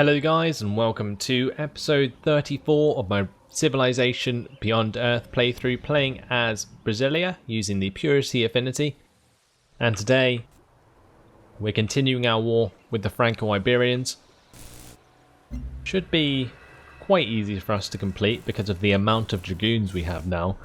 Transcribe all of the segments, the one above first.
Hello guys and welcome to episode 34 of my Civilization Beyond Earth playthrough, playing as Brasilia using the Purity Affinity. And today we're continuing our war with the Franco-Iberians. Should be quite easy for us to complete because of the amount of dragoons we have now.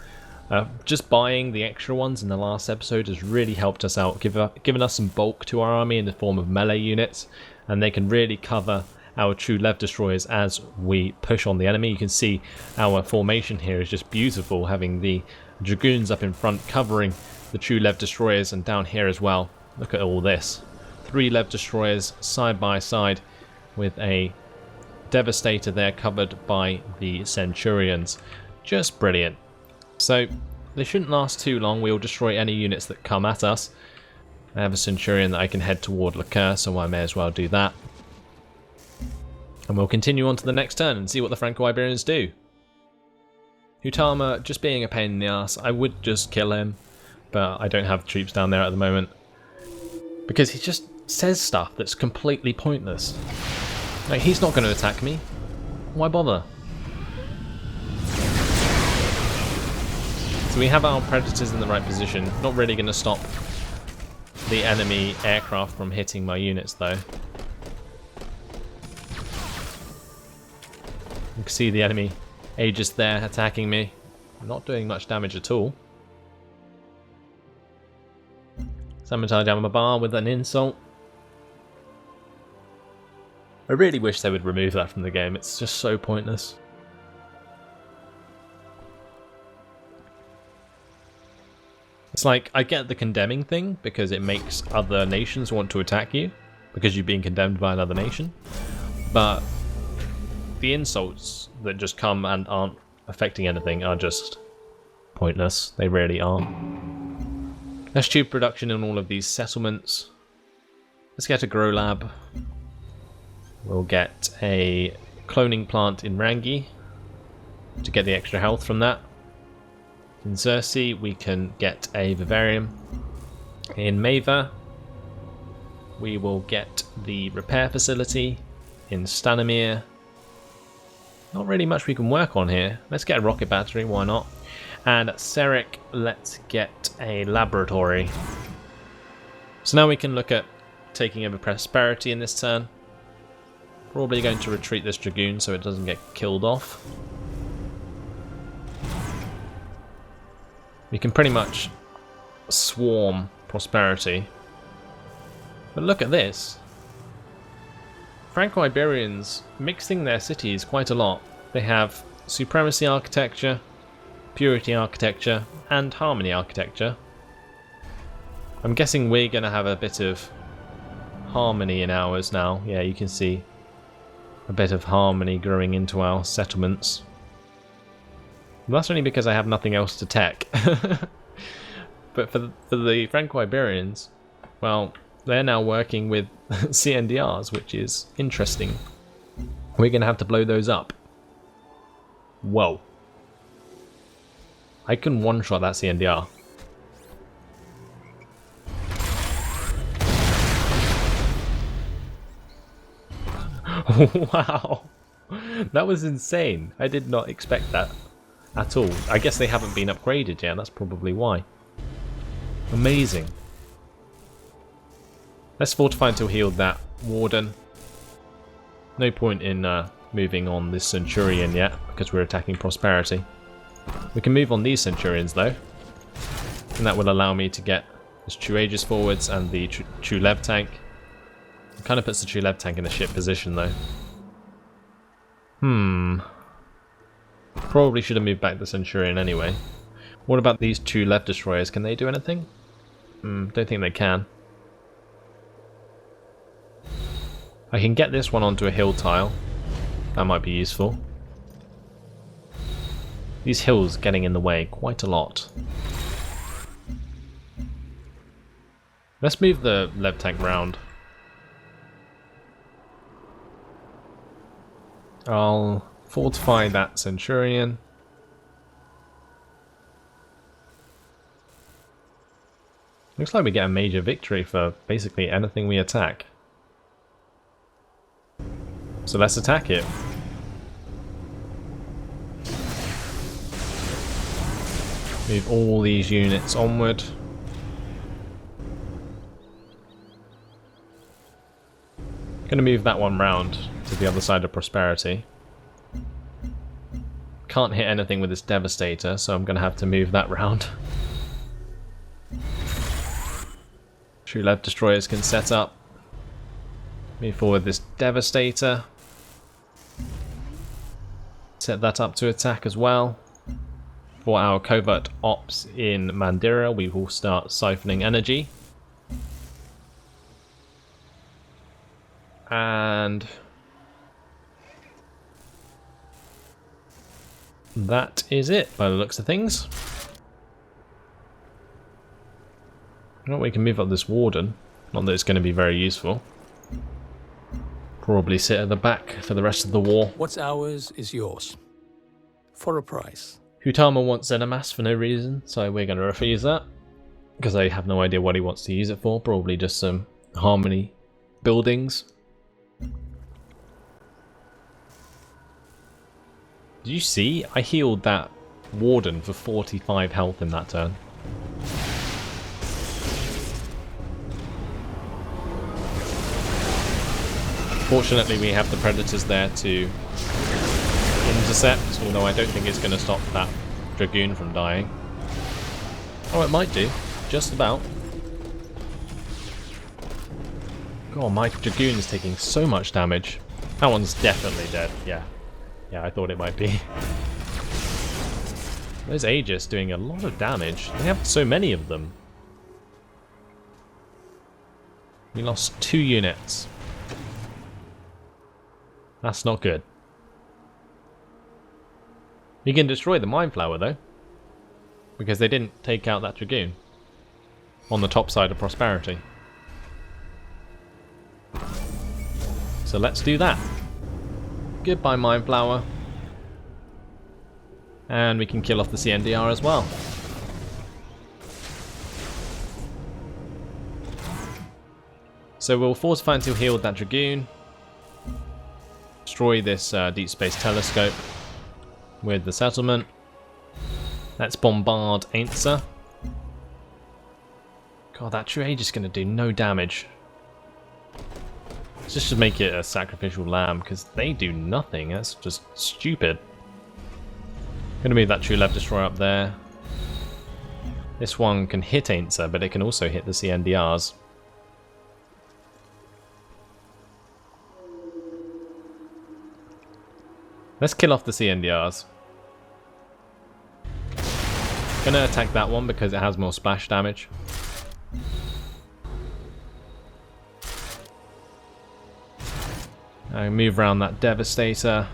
Just buying the extra ones in the last episode has really helped us out, given us some bulk to our army in the form of melee units, and they can really cover our true lev destroyers as we push on the enemy. You can see our formation here is just beautiful, having the dragoons up in front covering the true lev destroyers, and down here as well. Look at all this. 3 lev destroyers side by side with a devastator there covered by the centurions. Just brilliant. So they shouldn't last too long. We'll destroy any units that come at us. I have a centurion that I can head toward Liqueur, so I may as well do that. And we'll continue on to the next turn and see what the Franco-Iberians do. Hutama just being a pain in the ass. I would just kill him, but I don't have troops down there at the moment, because he just says stuff that's completely pointless. Like, he's not going to attack me. Why bother? So we have our predators in the right position. Not really going to stop the enemy aircraft from hitting my units though. You can see the enemy Aegis there attacking me. Not doing much damage at all. Sabotage Amabar with an insult. I really wish they would remove that from the game. It's just so pointless. It's like, I get the condemning thing because it makes other nations want to attack you because you've been condemned by another nation, but the insults that just come and aren't affecting anything are just pointless. They really are. Let's tube production in all of these settlements. Let's get a grow lab. We'll get a cloning plant in Rangi to get the extra health from that. In Xerxes we can get a vivarium. In Mava we will get the repair facility. In Stanimir, not really much we can work on here. Let's get a rocket battery, why not? And at Seric, let's get a laboratory. So now we can look at taking over Prosperity in this turn. Probably going to retreat this dragoon so it doesn't get killed off. We can pretty much swarm Prosperity. But look at this. Franco-Iberians mixing their cities quite a lot. They have Supremacy Architecture, Purity Architecture, and Harmony Architecture. I'm guessing we're going to have a bit of Harmony in ours now. Yeah, you can see a bit of Harmony growing into our settlements. That's only because I have nothing else to tech. But for the Franco-Iberians, well, they're now working with CNDRs, which is interesting. We're going to have to blow those up. Whoa. I can one-shot that CNDR. Wow. That was insane. I did not expect that at all. I guess they haven't been upgraded yet, that's probably why. Amazing. Let's fortify until healed that Warden. No point in moving on this Centurion yet, because we're attacking Prosperity. We can move on these Centurions though, and that will allow me to get this True Aegis forwards and the True Lev tank. It kind of puts the True Lev tank in a shit position though. Probably should have moved back the Centurion anyway. What about these 2 Lev destroyers? Can they do anything? Don't think they can. I can get this one onto a hill tile. That might be useful. These hills getting in the way quite a lot. Let's move the Lev tank round. I'll fortify that Centurion. Looks like we get a major victory for basically anything we attack. So let's attack it. Move all these units onward. Gonna move that one round to the other side of Prosperity. Can't hit anything with this Devastator, so I'm gonna have to move that round. True Lead Destroyers can set up. Move forward this Devastator. Set that up to attack as well. For our covert ops in Mandira, we will start siphoning energy. And that is it by the looks of things. Well, we can move up this Warden. Not that it's going to be very useful. Probably sit at the back for the rest of the war. What's ours is yours. For a price. Hutama wants Zenimass for no reason, so we're going to refuse that. Because I have no idea what he wants to use it for. Probably just some Harmony buildings. Did you see? I healed that Warden for 45 health in that turn. Fortunately, we have the Predators there to intercept, although I don't think it's going to stop that Dragoon from dying. Oh, it might do. Just about. God, my Dragoon is taking so much damage. That one's definitely dead, yeah. Yeah, I thought it might be. Those Aegis doing a lot of damage. They have so many of them. We lost 2 units. That's not good. We can destroy the Mind Flower though, because they didn't take out that Dragoon on the top side of Prosperity. So let's do that. Goodbye Mind Flower. And we can kill off the CNDR as well. So we'll fortify until healed that Dragoon. Destroy this Deep Space Telescope with the settlement. Let's bombard Ainsa. God, that True Age is going to do no damage. Just to make it a sacrificial lamb, because they do nothing. That's just stupid. Going to move that True Lev Destroyer up there. This one can hit Ainsa, but it can also hit the CNDRs. Let's kill off the CNDRs. Gonna attack that one because it has more splash damage. I move around that Devastator.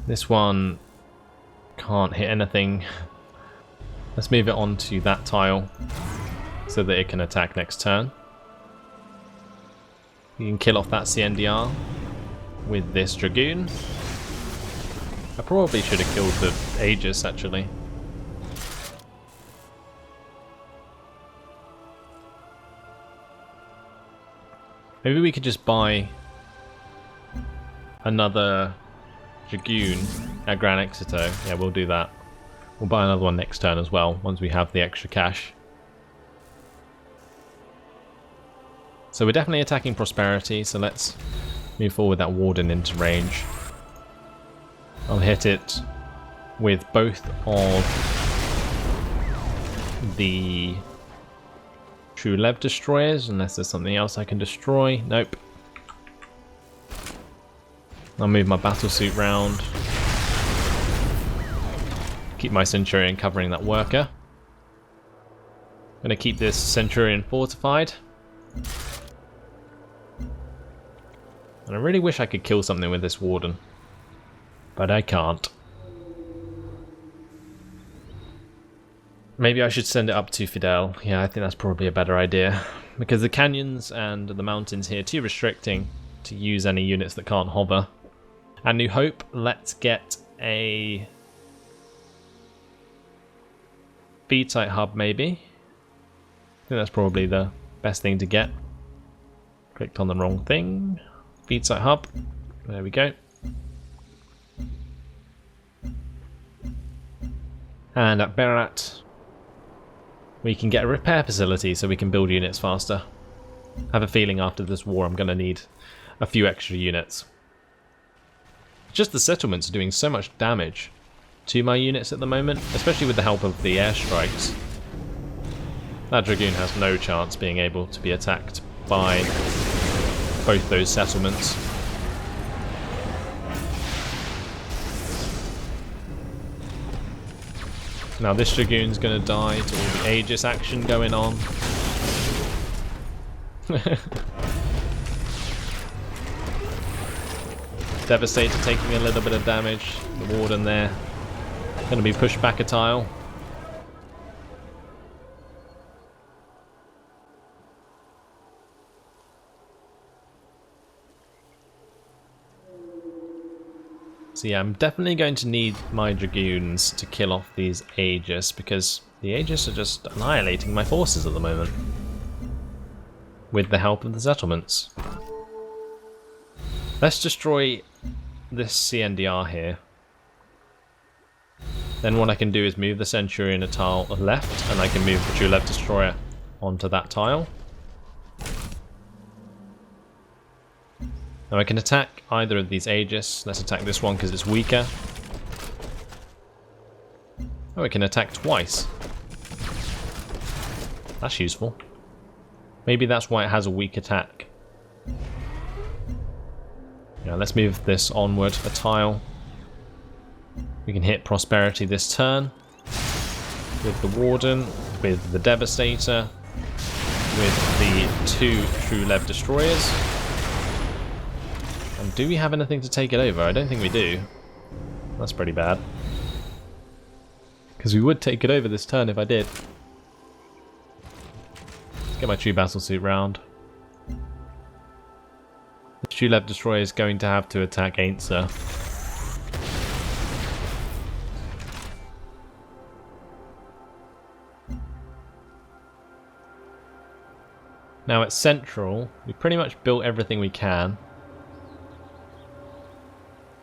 This one can't hit anything. Let's move it onto that tile so that it can attack next turn. You can kill off that CNDR with this Dragoon. I probably should have killed the Aegis actually. Maybe we could just buy another Dragoon at Gran Exeter. Yeah, we'll do that. We'll buy another one next turn as well, once we have the extra cash. So we're definitely attacking Prosperity, so let's move forward that Warden into range. I'll hit it with both of the True Lev Destroyers, unless there's something else I can destroy. Nope. I'll move my battlesuit round. Keep my Centurion covering that worker. Gonna keep this Centurion fortified. And I really wish I could kill something with this Warden. But I can't. Maybe I should send it up to Fidel. Yeah, I think that's probably a better idea. Because the canyons and the mountains here are too restricting to use any units that can't hover. And New Hope, let's get a feed-site hub maybe. I think that's probably the best thing to get. Clicked on the wrong thing. feed site hub. There we go. And at Berat, we can get a repair facility so we can build units faster. I have a feeling after this war I'm going to need a few extra units. Just the settlements are doing so much damage to my units at the moment, especially with the help of the airstrikes. That Dragoon has no chance being able to be attacked by both those settlements. Now this Dragoon's going to die to all the Aegis action going on. Devastator taking a little bit of damage. The Warden there going to be pushed back a tile. So yeah, I'm definitely going to need my Dragoons to kill off these Aegis, because the Aegis are just annihilating my forces at the moment. With the help of the settlements. Let's destroy this CNDR here. Then what I can do is move the Centurion a tile left, and I can move the Trulev Destroyer onto that tile. Now I can attack either of these Aegis. Let's attack this one because it's weaker. Oh, I can attack twice. That's useful. Maybe that's why it has a weak attack. Now let's move this onward a tile. We can hit Prosperity this turn. With the Warden, with the Devastator, with the 2 Trulev Destroyers. And do we have anything to take it over? I don't think we do. That's pretty bad. Because we would take it over this turn if I did. Let's get my true battle suit round. The Trulev Destroyer is going to have to attack Ainsa. Now at Central, we pretty much built everything we can.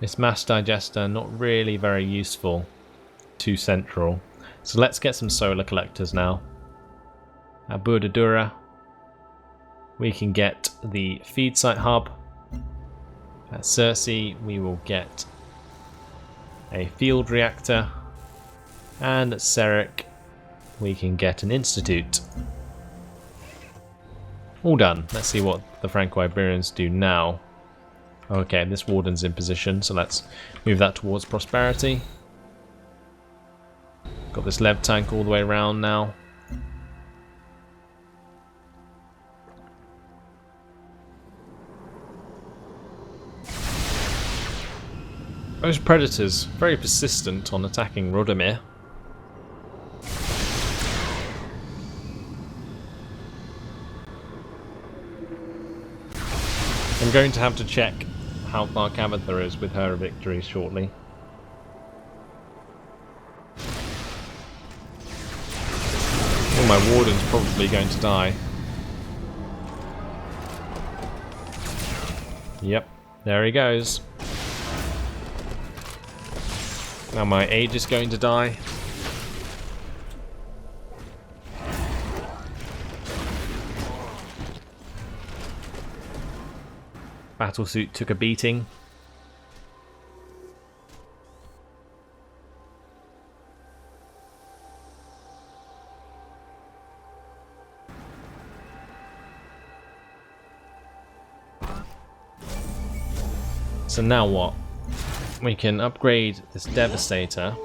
This mass digester, not really very useful to Central. So let's get some solar collectors now. At Burdadura, we can get the feed site hub. At Cersei, we will get a field reactor. And at Seric, we can get an institute. All done. Let's see what the Franco-Iberians do now. Okay, this Warden's in position, so let's move that towards Prosperity. Got this Lev tank all the way around now. Those Predators, very persistent on attacking Rodomir. I'm going to have to check how far Kavithan is with her victory shortly. Oh, my Warden's probably going to die. Yep, there he goes. Now my Age is going to die. Battlesuit took a beating. So now what? We can upgrade this Devastator.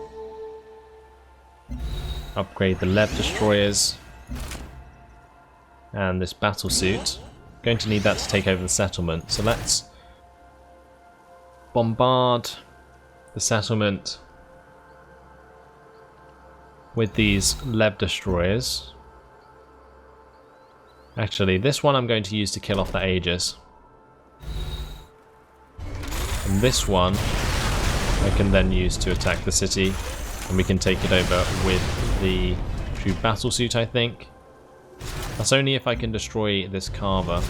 Upgrade the Lev Destroyers. And this Battlesuit. Going to need that to take over the settlement, so let's bombard the settlement with these Lev Destroyers. Actually, this one I'm going to use to kill off the Aegis. And this one I can then use to attack the city, and we can take it over with the true Battlesuit, I think. That's only if I can destroy this Carver.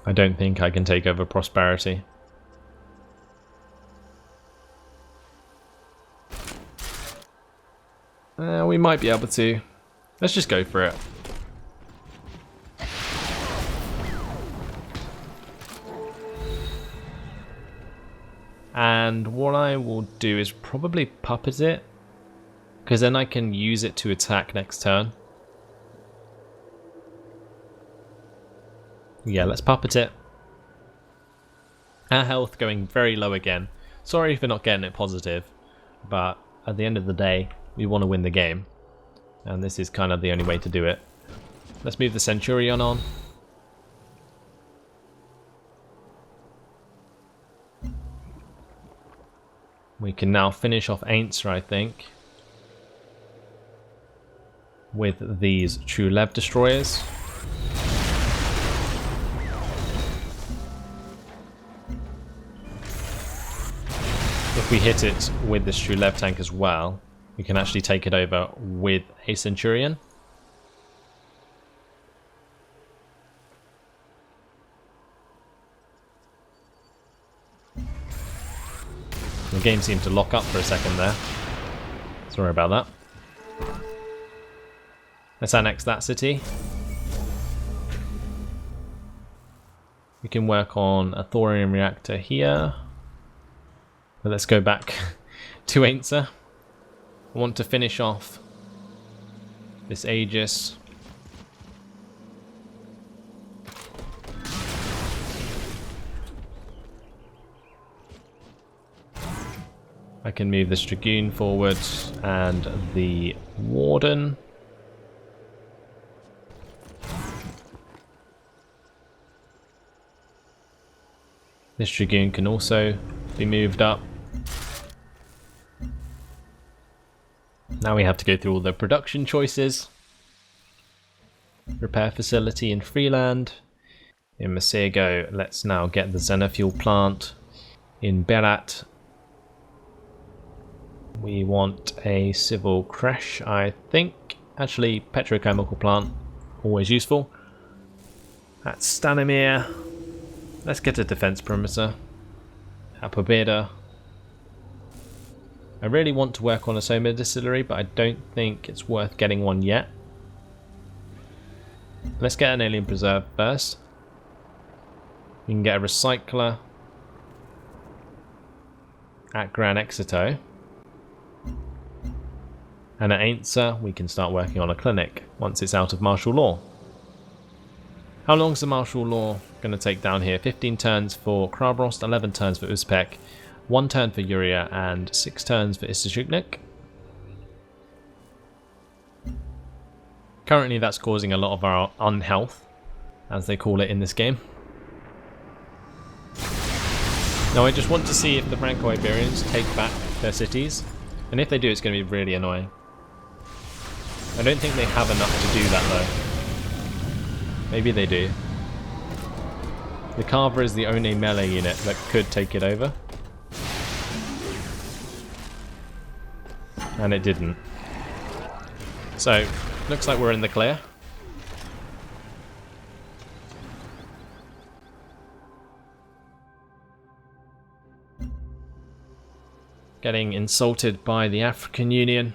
I don't think I can take over Prosperity. We might be able to. Let's just go for it. And what I will do is probably puppet it, because then I can use it to attack next turn. Yeah, let's puppet it. Our health going very low again. Sorry for not getting it positive, but at the end of the day, we want to win the game. And this is kind of the only way to do it. Let's move the Centurion on. We can now finish off Ainzer, I think, with these True Lev destroyers. If we hit it with this True Lev tank as well, we can actually take it over with a Centurion. The game seemed to lock up for a second there. Sorry about that. Let's annex that city. We can work on a thorium reactor here. But let's go back to Ainzer. I want to finish off this Aegis. I can move this Dragoon forward and the Warden. This Dragoon can also be moved up. Now we have to go through all the production choices. Repair facility in Freeland. In Masego, let's now get the Xenofuel plant. In Berat, we want a civil crash, I think. Actually, petrochemical plant, always useful. At Stanimir, let's get a defense perimeter. At Pobeda, I really want to work on a Soma distillery, but I don't think it's worth getting one yet. Let's get an alien preserve first. We can get a recycler at Gran Exito. And at Ainzer, we can start working on a clinic once it's out of martial law. How long is the martial law going to take down here? 15 turns for Krabrost, 11 turns for Uzbek, 1 turn for Yuria, and 6 turns for Istashuknik. Currently that's causing a lot of our unhealth, as they call it in this game. Now I just want to see if the Franco-Iberians take back their cities, and if they do, it's going to be really annoying. I don't think they have enough to do that though. Maybe they do. The Carver is the only melee unit that could take it over. And it didn't. So, looks like we're in the clear. Getting insulted by the African Union.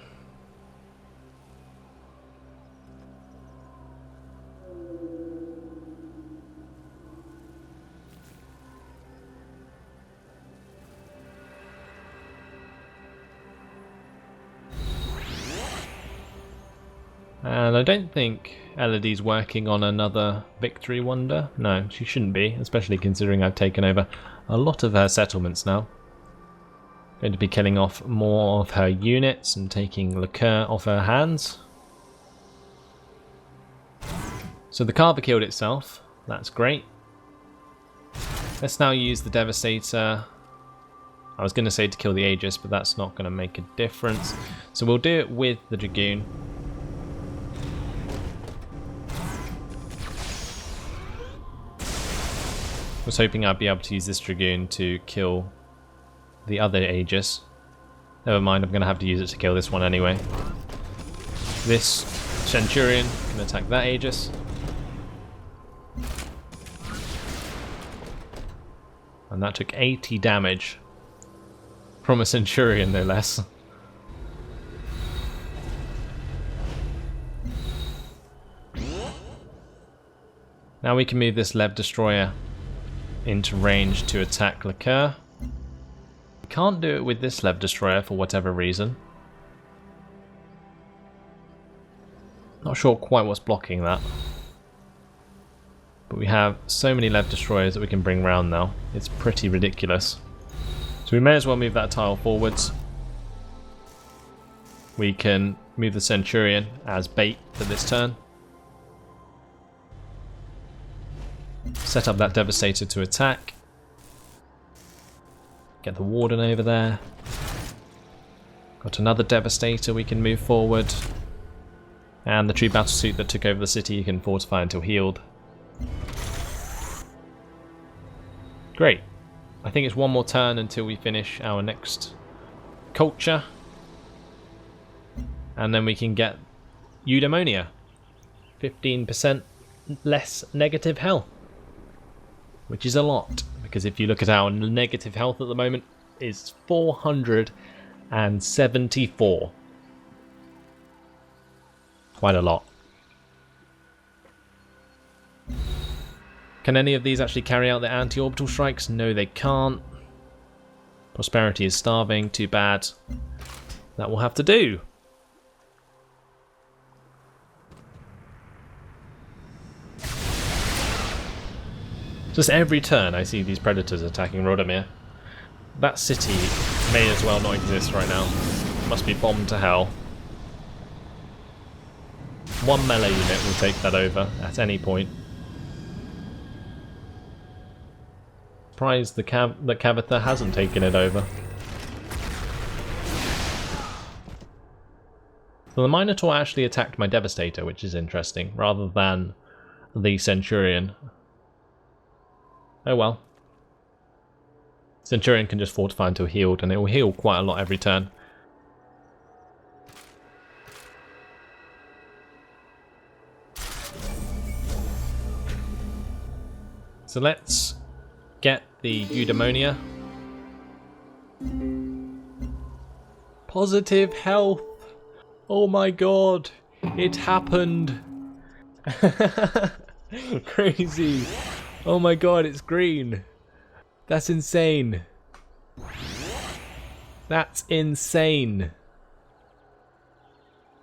And I don't think Elodie's working on another victory wonder. No, she shouldn't be, especially considering I've taken over a lot of her settlements now. Going to be killing off more of her units and taking liqueur off her hands. So the Carver killed itself. That's great. Let's now use the Devastator. I was going to say to kill the Aegis, but that's not going to make a difference. So we'll do it with the Dragoon. I was hoping I'd be able to use this Dragoon to kill the other Aegis. Never mind, I'm going to have to use it to kill this one anyway. This Centurion can attack that Aegis. And that took 80 damage. From a Centurion, no less. Now we can move this Lev Destroyer into range to attack Liqueur. We can't do it with this Lev Destroyer for whatever reason. Not sure quite what's blocking that. But we have so many Lev Destroyers that we can bring round now. It's pretty ridiculous. So we may as well move that tile forwards. We can move the Centurion as bait for this turn. Set up that Devastator to attack. Get the Warden over there. Got another Devastator we can move forward. And the Tree Battlesuit that took over the city you can fortify until healed. Great. I think it's one more turn until we finish our next culture. And then we can get Eudaimonia. 15% less negative health. Which is a lot, because if you look at our negative health at the moment, it's 474. Quite a lot. Can any of these actually carry out the anti-orbital strikes? No, they can't. Prosperity is starving, too bad. That will have to do. Just every turn I see these predators attacking Rodomir. That city may as well not exist right now. Must be bombed to hell. One melee unit will take that over at any point. Surprised that Kavithan hasn't taken it over. So the Minotaur actually attacked my Devastator, which is interesting, rather than the Centurion. Oh well. Centurion can just fortify until healed, and it will heal quite a lot every turn. So let's get the Eudaimonia. Positive health! Oh my god! It happened! Crazy! Oh my god, it's green. That's insane. That's insane.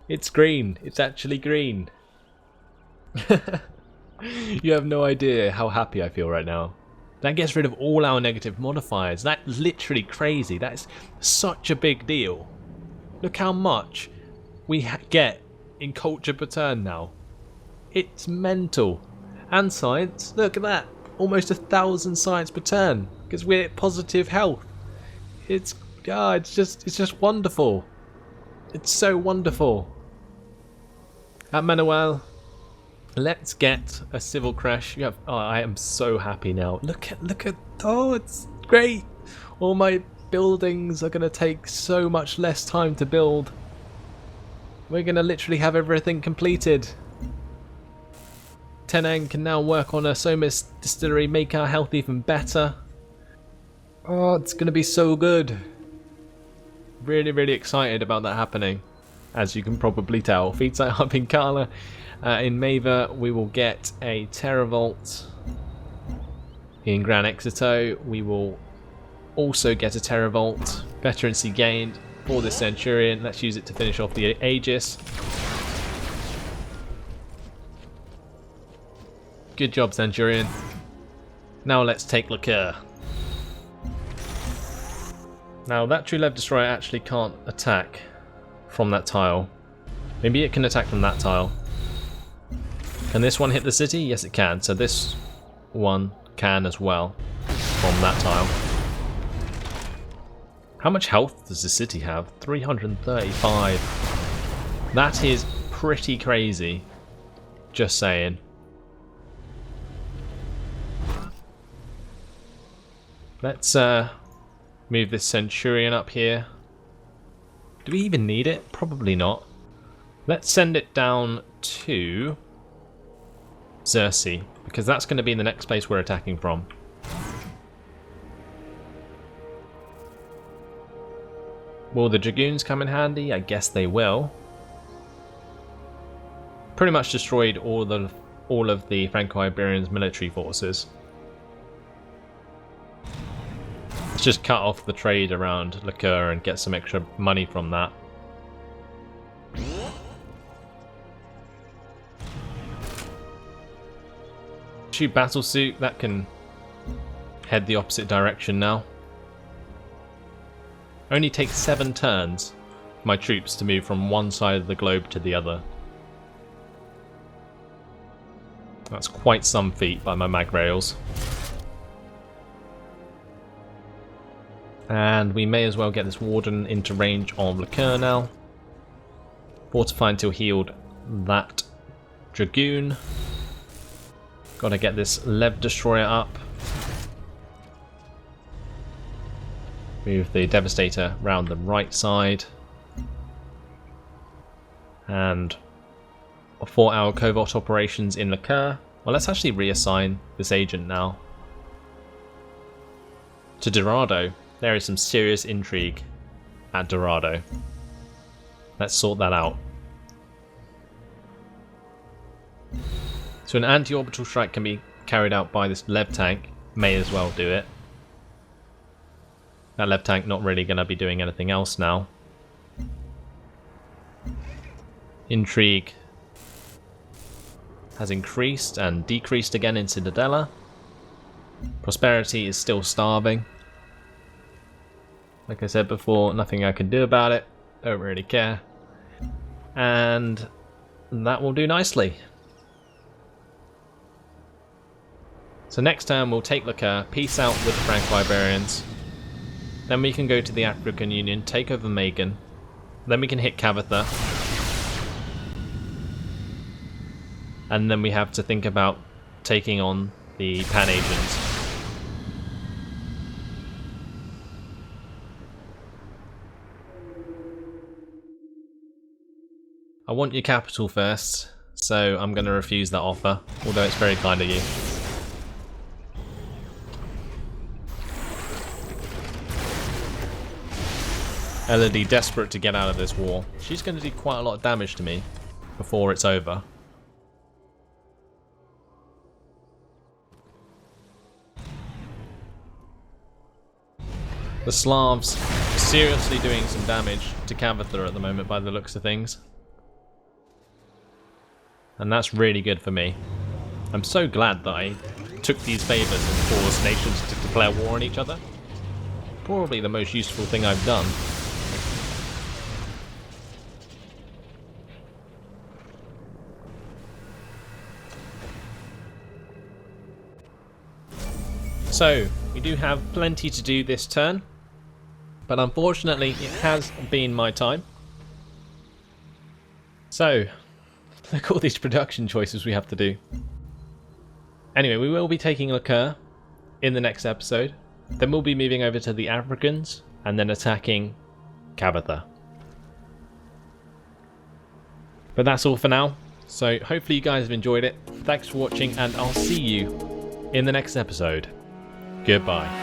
It's green. It's actually green. You have no idea how happy I feel right now. That gets rid of all our negative modifiers. That's literally crazy. That's such a big deal. Look how much we get in culture per turn now. It's mental. And science, look at that. Almost 1,000 science per turn because we're at positive health. It's just wonderful. It's so wonderful. At Manuel, let's get a civil crash. I am so happy now. Look at oh, it's great. All my buildings are gonna take so much less time to build. We're gonna literally have everything completed. Tenang can now work on a Soyuz distillery, make our health even better. Oh, it's going to be so good. Really, really excited about that happening, as you can probably tell. Feed site up in Kala. In Mava, we will get a Terravolt. In Gran Exito, we will also get a Terravolt. Veterancy gained for this Centurion. Let's use it to finish off the Aegis. Good job, Centurion. Now let's take Liqueur. Now that True Lev Destroyer actually can't attack from that tile. Maybe it can attack from that tile. Can this one hit the city? Yes it can. So this one can as well from that tile. How much health does the city have? 335. That is pretty crazy. Just saying. Let's move this Centurion up here. Do we even need it? Probably not. Let's send it down to Xerxes, because that's going to be the next place we're attacking from. Will the Dragoons come in handy? I guess they will. Pretty much destroyed all of the Franco-Iberians' military forces. Let's just cut off the trade around Liqueur and get some extra money from that. Shoot battle suit, that can head the opposite direction now. Only takes 7 turns for my troops to move from one side of the globe to the other. That's quite some feat by my mag rails. And we may as well get this Warden into range of Liqueur now. Fortify until healed that Dragoon. Gotta get this Lev Destroyer up. Move the Devastator round the right side. And for our covert operations in Liqueur, well, let's actually reassign this agent now to Dorado. There is some serious intrigue at Dorado. Let's sort that out. So an anti-orbital strike can be carried out by this Lev tank. May as well do it. That Lev tank not really going to be doing anything else now. Intrigue has increased and decreased again in Citadella. Prosperity is still starving. Like I said before, nothing I can do about it. Don't really care. And that will do nicely. So next turn we'll take Liqueur, peace out with the Franco-Iberians. Then we can go to the African Union, take over Megan. Then we can hit Kavithan. And then we have to think about taking on the Pan-Asians. I want your capital first, so I'm going to refuse that offer, although it's very kind of you. Elodie desperate to get out of this war. She's going to do quite a lot of damage to me before it's over. The Slavs are seriously doing some damage to Kavithan at the moment by the looks of things. And that's really good for me. I'm so glad that I took these favours and forced nations to declare war on each other. Probably the most useful thing I've done. So, we do have plenty to do this turn, but unfortunately it has been my time. So, look at all these production choices we have to do. Anyway, we will be taking Liqueur in the next episode. Then we'll be moving over to the Africans and then attacking Kavithan. But that's all for now. So hopefully you guys have enjoyed it. Thanks for watching and I'll see you in the next episode. Goodbye.